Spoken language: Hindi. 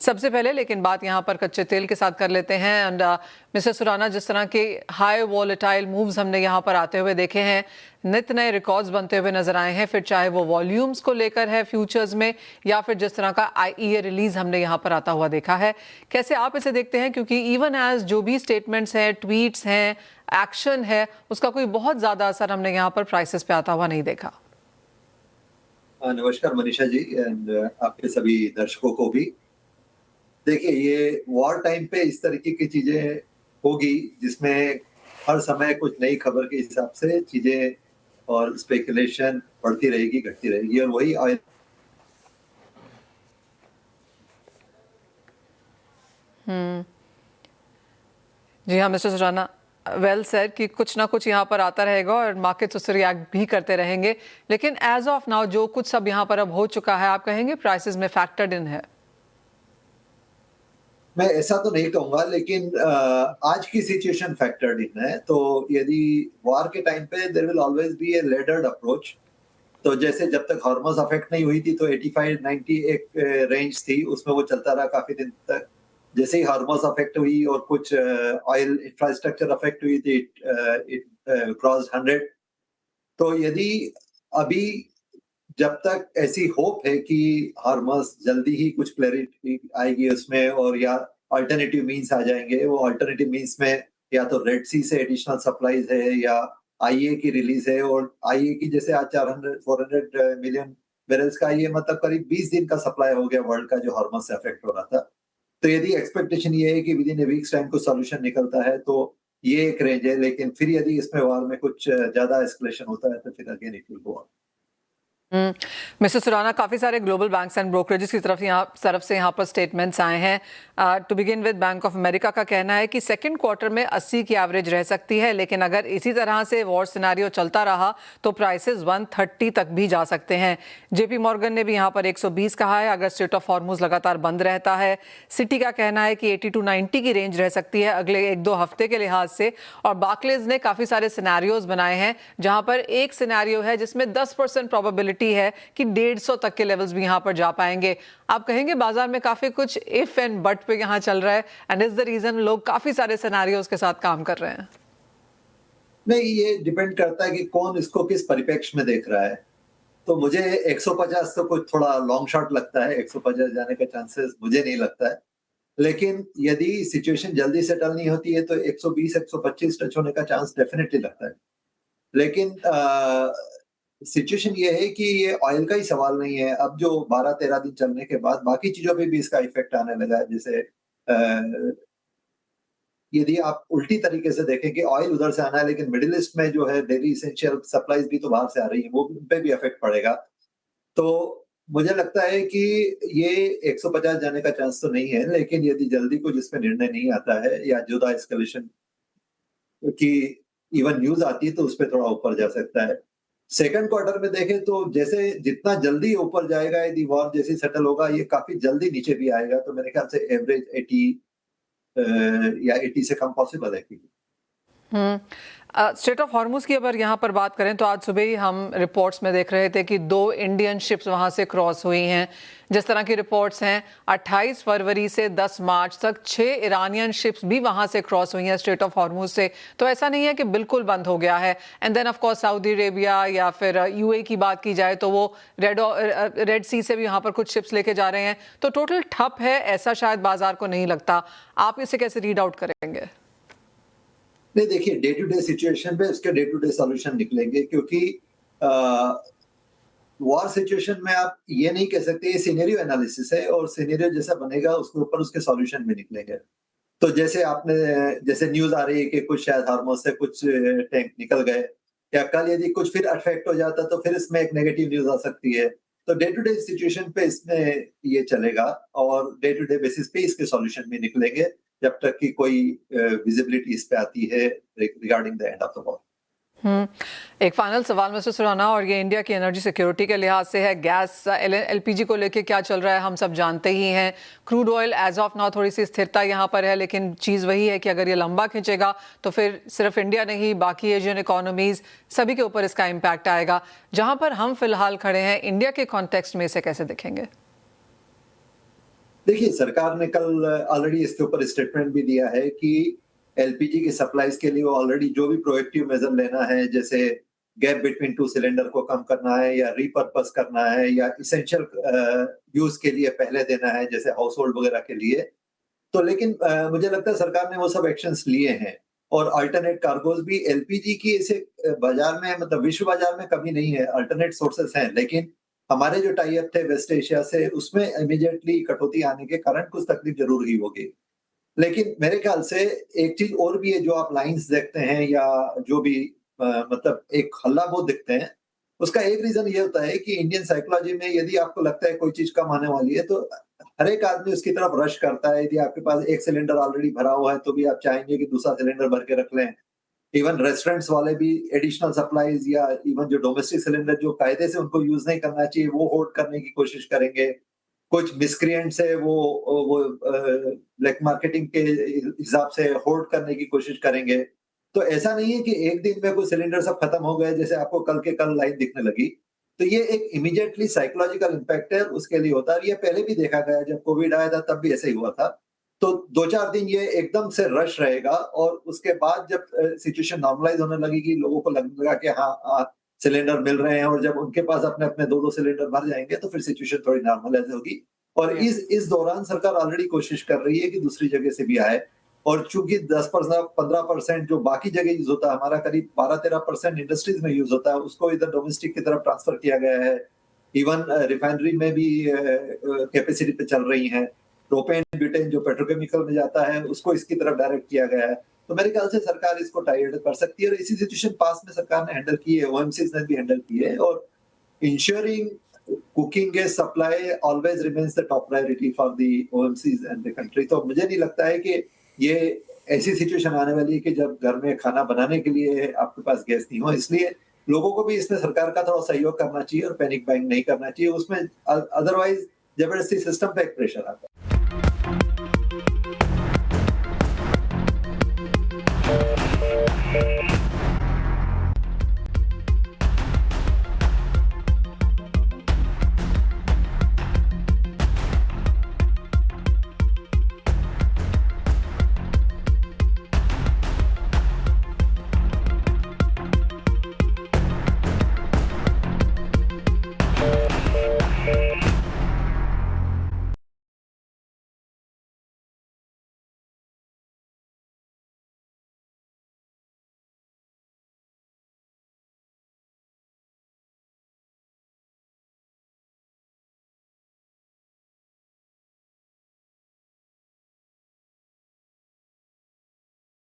सबसे पहले लेकिन बात यहाँ पर कच्चे तेल के साथ कर लेते हैं। एंड मिस्टर सुराना, जिस तरह के हाई वॉलेटाइल मूव्स हमने यहाँ पर आते हुए देखे हैं, नित नए रिकॉर्ड्स बनते हुए नजर आए हैं, फिर चाहे वो वॉल्यूम्स को लेकर है फ्यूचर्स में या फिर जिस तरह का आईईए रिलीज हमने यहाँ पर आता हुआ देखा है, कैसे आप इसे देखते हैं? क्योंकि इवन एज जो भी स्टेटमेंट्स हैं, ट्वीट्स हैं, एक्शन है, उसका कोई बहुत ज्यादा असर हमने यहाँ पर प्राइसेस पे आता हुआ नहीं देखा। नमस्कार मनीषा जी एंड आपके सभी दर्शकों को भी। देखिए, ये वॉर टाइम पे इस तरीके की चीजें होगी जिसमें हर समय कुछ नई खबर के हिसाब से चीजें और स्पेकुलेशन बढ़ती रहेगी, घटती रहेगी, और वही ऑयल जी हाँ मिस्टर सुराना, वेल सेड कि कुछ ना कुछ यहाँ पर आता रहेगा और मार्केट्स उससे रिएक्ट भी करते रहेंगे, लेकिन एज ऑफ नाउ जो कुछ सब यहाँ पर अब हो चुका है, आप कहेंगे प्राइसेस में फैक्टर्ड इन है? मैं ऐसा तो नहीं कहूंगा, लेकिन आज की सिचुएशन फैक्टर्ड इन है। तो यदि वॉर के टाइम पे there will always be a laddered approach. तो जैसे जब तक हॉर्मस अफेक्ट नहीं हुई थी तो 85-90 एक रेंज थी, उसमें वो चलता रहा काफी दिन तक। जैसे ही हॉर्मस अफेक्ट हुई और कुछ ऑयल इंफ्रास्ट्रक्चर अफेक्ट हुई थी, इट क्रॉस्ड 100। तो यदि अभी जब तक ऐसी होप है कि हॉर्मस जल्दी ही कुछ क्लैरिटी आएगी उसमें, और या अल्टरनेटिव मीन्स आ जाएंगे, वो अल्टरनेटिव मीन्स में या तो रेड सी से एडिशनल सप्लाईज है या आईए की रिलीज है। और आईए की जैसे आज 400-400 मिलियन बैरल्स का आईए, मतलब करीब 20 दिन का सप्लाई हो गया वर्ल्ड का, जो हॉर्मस से अफेक्ट हो रहा था। तो यदि एक्सपेक्टेशन ये है कि with in A weeks time को सॉल्यूशन निकलता है तो ये एक रेंज है। लेकिन फिर यदि इसमें वॉर में कुछ ज्यादा एस्केलेशन होता है तो फिर again it will go. Mister Surana, काफी सारे ग्लोबल बैंक्स एंड ब्रोकरेजेस की तरफ से यहाँ पर स्टेटमेंट्स आए हैं। To begin with, bank of America का कहना है कि सेकंड क्वार्टर में 80 की एवरेज रह सकती है, लेकिन अगर इसी तरह से वॉर सिनेरियो चलता रहा तो प्राइसेस 130 तक भी जा सकते हैं। जेपी मॉर्गन ने भी यहाँ पर 120 कहा है अगर स्ट्रेट ऑफ हॉर्मुज लगातार बंद रहता है। सिटी का कहना है कि 80 to 90 की रेंज रह सकती है अगले 1-2 हफ्ते के लिहाज से। और बार्कलेज ने काफी सारे सिनेरियोज बनाए हैं, जहां पर एक सिनेरियो है जिसमें 10% प्रोबेबिलिटी है कि 150 तक के लेवल्स भी यहां पर जा पाएंगे। आप कहेंगे बाजार में काफी कुछ इफ एंड बट पे यहां चल रहा है, एंड इज द रीजन लोग काफी सारे सिनेरियोज के साथ काम कर रहे हैं? नहीं, ये डिपेंड करता है कि कौन इसको किस परिप्रेक्ष्य में देख रहा है। तो मुझे 150 तो कुछ थोड़ा लॉन्ग शॉट लगता है, 150 जाने का चांसेस मुझे नहीं लगता है। लेकिन यदि सिचुएशन जल्दी सेटल नहीं होती है तो 120-125 टच होने का चांस डेफिनेटली लगता है। लेकिन सिचुएशन ये है कि ये ऑयल का ही सवाल नहीं है। अब जो 12-13 दिन चलने के बाद बाकी चीजों पे भी इसका इफेक्ट आने लगा है। जैसे यदि आप उल्टी तरीके से देखें कि ऑयल उधर से आना है, लेकिन मिडिल ईस्ट में जो है डेली एसेंशियल सप्लाईज भी तो बाहर से आ रही है, वो उन पे भी इफेक्ट पड़ेगा। तो मुझे लगता है कि ये 150 जाने का चांस तो नहीं है, लेकिन यदि जल्दी कुछ इसमें निर्णय नहीं आता है या ज्यादा एस्केलेशन की इवन न्यूज आती है तो उस पर थोड़ा ऊपर जा सकता है। सेकंड क्वार्टर में देखें तो जैसे जितना जल्दी ऊपर जाएगा, यदि वॉर जैसी सेटल होगा, ये काफी जल्दी नीचे भी आएगा। तो मेरे ख्याल से एवरेज 80 या 80 से कम पॉसिबल है। स्ट्रेट ऑफ हॉर्मुज की अगर यहाँ पर बात करें तो आज सुबह ही हम रिपोर्ट्स में देख रहे थे कि 2 इंडियन शिप्स वहाँ से क्रॉस हुई हैं। जिस तरह की रिपोर्ट्स हैं, 28 फरवरी से 10 मार्च तक 6 ईरानियन शिप्स भी वहाँ से क्रॉस हुई हैं स्ट्रेट ऑफ हॉर्मुज से। तो ऐसा नहीं है कि बिल्कुल बंद हो गया है। And then of course Saudi Arabia या फिर यूएई की बात की जाए तो वो रेड सी से भी यहाँ पर कुछ शिप्स लेके जा रहे हैं। तो टोटल ठप है, ऐसा शायद बाजार को नहीं लगता। आप इसे कैसे रीड आउट करेंगे? नहीं, देखिए, डे टू डे सिचुएशन पे इसके डे टू डे सॉल्यूशन निकलेंगे, क्योंकि वॉर सिचुएशन में आप ये नहीं कह सकते। ये सिनेरियो एनालिसिस है और सिनेरियो जैसा बनेगा उसके ऊपर उसके सॉल्यूशन भी निकलेंगे। तो जैसे न्यूज आ रही है कि कुछ शायद हार्मोस से कुछ टैंक निकल गए, या कल यदि कुछ फिर अफेक्ट हो जाता तो फिर इसमें एक नेगेटिव न्यूज आ सकती है। तो डे टू डे सिचुएशन पे इसमें ये चलेगा और डे टू डे बेसिस पे इसके सॉल्यूशन भी निकलेंगे, जब तक कि कोई विजिबिलिटी इस पे आती है regarding the end of the war. एक फाइनल सवाल मिस्टर सुराना, और ये इंडिया की एनर्जी सिक्योरिटी के लिहाज से है। गैस एलपीजी को लेके क्या चल रहा है हम सब जानते ही हैं। Crude oil as of now थोड़ी सी स्थिरता यहाँ पर है, लेकिन चीज़ वही है कि अगर ये लंबा खींचेगा तो फिर सिर्फ इंडिया नहीं, बाकी एशियन इकोनॉमीज सभी के ऊपर इसका इम्पैक्ट आएगा। जहाँ पर हम फिलहाल खड़े हैं, इंडिया के कॉन्टेक्स्ट में इसे कैसे देखेंगे? देखिए, सरकार ने कल ऑलरेडी इसके ऊपर स्टेटमेंट भी दिया है कि एलपीजी की सप्लाईज के लिए वो ऑलरेडी जो भी प्रोएक्टिव मेजर लेना है, जैसे गैप बिटवीन 2 सिलेंडर को कम करना है या रीपर्पस करना है या एसेंशियल यूज के लिए पहले देना है, जैसे हाउस होल्ड वगैरह के लिए। तो लेकिन मुझे लगता है सरकार ने वो सब एक्शंस लिए हैं और अल्टरनेट कार्गोज भी एलपीजी की इसे बाजार में, मतलब विश्व बाजार में कमी नहीं है, अल्टरनेट सोर्सेस हैं, लेकिन हमारे जो टाई अप थे वेस्ट एशिया से, उसमें इमीडिएटली कटौती आने के कारण कुछ तकलीफ जरूर ही होगी। लेकिन मेरे ख्याल से एक चीज और भी है, जो आप लाइंस देखते हैं या जो भी मतलब एक हल्ला बोल दिखते हैं, उसका एक रीजन ये होता है कि इंडियन साइकोलॉजी में यदि आपको लगता है कोई चीज कम आने वाली है, तो हर एक आदमी उसकी तरफ रश करता है। यदि आपके पास एक सिलेंडर ऑलरेडी भरा हुआ है तो भी आप चाहेंगे कि दूसरा सिलेंडर भर के रख लें। इवन रेस्टोरेंट्स वाले भी एडिशनल सप्लाईज या इवन जो डोमेस्टिक सिलेंडर जो कायदे से उनको यूज नहीं करना चाहिए, वो होल्ड करने की कोशिश करेंगे। कुछ मिसक्रिएंट्स है वो ब्लैक मार्केटिंग के हिसाब से होल्ड करने की कोशिश करेंगे। तो ऐसा नहीं है कि एक दिन में कोई सिलेंडर सब खत्म हो गए, जैसे आपको कल के कल लाइन दिखने लगी। तो ये एक इमीडिएटली साइकोलॉजिकल इम्पैक्ट है, उसके लिए होता है। ये पहले भी देखा गया, जब कोविड आया था तब भी ऐसे ही हुआ था। तो 2-4 दिन ये एकदम से रश रहेगा और उसके बाद जब सिचुएशन नॉर्मलाइज होने लगेगी, लोगों को लगने लगा कि हाँ, सिलेंडर मिल रहे हैं, और जब उनके पास अपने-अपने 2-2 सिलेंडर भर जाएँगे तो फिर सिचुएशन थोड़ी नॉर्मलाइज होगी। और इस दौरान सरकार ऑलरेडी कोशिश कर रही है कि दूसरी जगह से भी आए, और चूंकि 10% 15% जो बाकी जगह यूज होता है, हमारा करीब 12-13% इंडस्ट्रीज में यूज होता है, उसको इधर डोमेस्टिक की तरफ ट्रांसफर किया गया है। इवन रिफाइनरी में भी कैपेसिटी पे चल रही हैं। प्रोपेन ब्यूटेन जो पेट्रोकेमिकल में जाता है, उसको इसकी तरफ डायरेक्ट किया गया है। तो मेरे ख्याल से सरकार इसको टाइड कर सकती है, और इसी सिचुएशन पास में सरकार ने हैंडल की है, ओएमसीज ने भी हैंडल की है। और ensuring cooking gas supply always remains the top priority for the OMCs and the country. तो मुझे नहीं लगता है कि ये ऐसी सिचुएशन आने वाली है कि जब घर में खाना बनाने के लिए आपके पास गैस नहीं हो। इसलिए लोगों को भी इसमें सरकार का थोड़ा सहयोग करना चाहिए और पैनिक बाइंग नहीं करना चाहिए। उसमें अदरवाइज जबरदस्ती सिस्टम पे एक प्रेशर आता है।